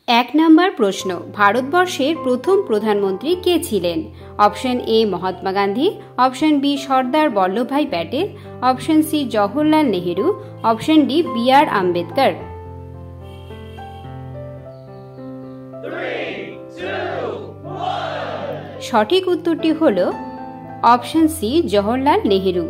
এক নম্বর প্রশ্ন, ভারতবর্ষের প্রথম প্রধানমন্ত্রী কে ছিলেন? Option A Mahatma Gandhi, option B Sardar Vallabhbhai Patel, option C Jawaharlal Nehru, option D B R Ambedkar. 3, 2, 1 সঠিক উত্তরটি হল অপশন সি জওহরলাল নেহেরু।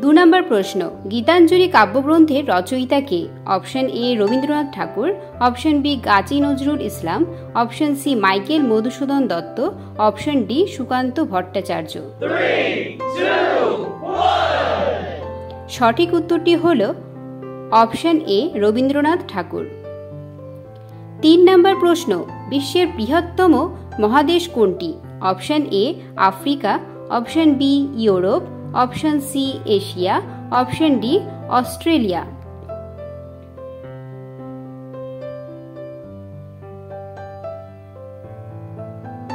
2 নম্বর প্রশ্ন, গীতাঞ্জলি কাব্যগ্রন্থের রচয়িতা কে? Option A Rabindranath Tagore, option B Kazi Nazrul Islam, option C Michael Madhusudan Dutt, option D Sukanta Bhattacharya. 3, 2, 1 সঠিক উত্তরটি হল অপশন এ রবীন্দ্রনাথ ঠাকুর। 3 নম্বর প্রশ্ন, বিশ্বের বৃহত্তম মহাদেশ কোনটি? Option A Africa, option B Europe, option C Asia, option D Australia.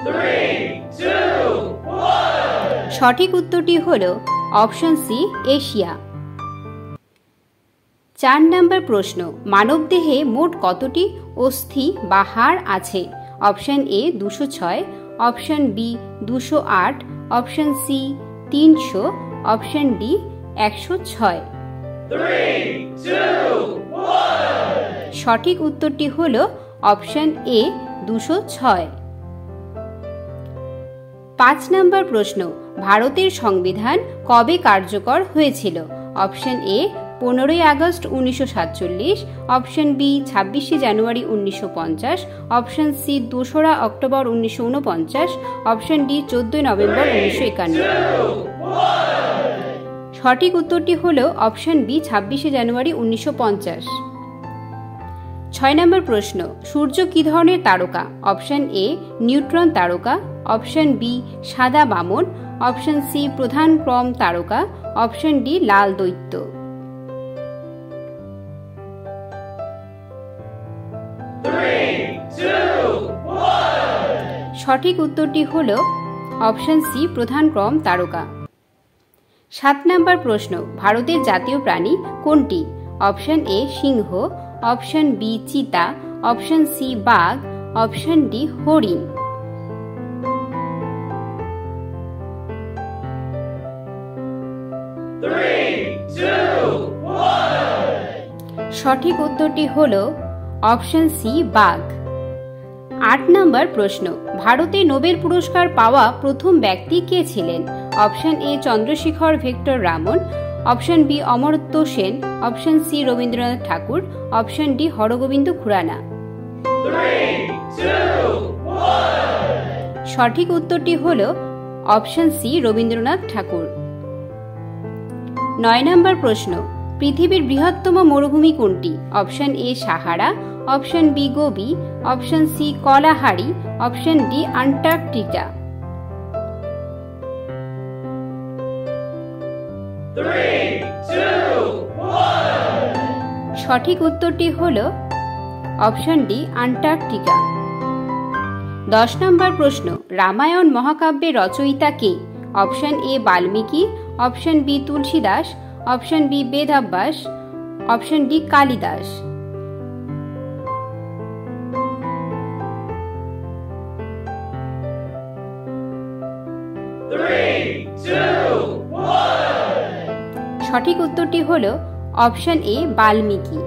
3, 2, 1 সঠিক উত্তরটি হল অপশন সি এশিয়া। 4 নম্বর প্রশ্ন, মানবদেহে মোট কতটি অস্থি বা হাড় আছে? Option A 206, option B 208, option C 300, option D 106। 3, 2, 1 সঠিক উত্তরটি হল অপশন এ 206। 5 নম্বর প্রশ্ন, ভারতের সংবিধান কবে কার্যকর হয়েছিল? অপশন এ 15ই আগস্ট 1947, অপশন বি 26শে জানুয়ারি 1950, অপশন সি 2রা অক্টোবর 1949, অপশন ডি 14ই নভেম্বর 1951। সঠিক উত্তরটি হল অপশন বি 26শে জানুয়ারি 1950। 6 নম্বর প্রশ্ন, সূর্য কি ধরনের তারকা? অপশন এ নিউট্রন তারকা, অপশন বি সাদা বামন, অপশন সি প্রধান ক্রম তারকা, অপশন ডি লাল দৈত্য। 3, 2, 1 সঠিক উত্তরটি হল অপশন সি প্রধান ক্রম তারকা। 7 নম্বর প্রশ্ন, ভারতের জাতীয় প্রাণী কোনটি? অপশন এ সিংহ, অপশন বি চিতা, অপশন সি বাঘ, অপশন ডি হরিণ। 3, 2, 1 সঠিক উত্তরটি হল অপশন সি বাঘ। 8 নম্বর প্রশ্ন, ভারতে নোবেল পুরস্কার পাওয়া প্রথম ব্যক্তি কে ছিলেন? অপশন এ চন্দ্রশেখর ভেক্টর Raman, option B Amartya Sen, option C Rabindranath Tagore, option D Hargobind Khorana. 3, 2, 1 সঠিক উত্তরটি হল অপশন সি রবীন্দ্রনাথ ঠাকুর। 9 নম্বর প্রশ্ন, পৃথিবীর বৃহত্তম মরুভূমি কোনটি? Option A Sahara, option B Gobi, option C Kalahari, option D Antarctica. 3, 2, 1 সঠিক উত্তরটি হল অপশন ডি আন্টার্কটিকা। 10 নম্বর প্রশ্ন, রামায়ণ মহাকাব্যের রচয়িতা কে? Option A Valmiki, option B Tulsidas, option B Vedavyas, option D Kalidas. 3, 2, 1 সঠিক উত্তরটি হল অপশন এ বাল্মীকি।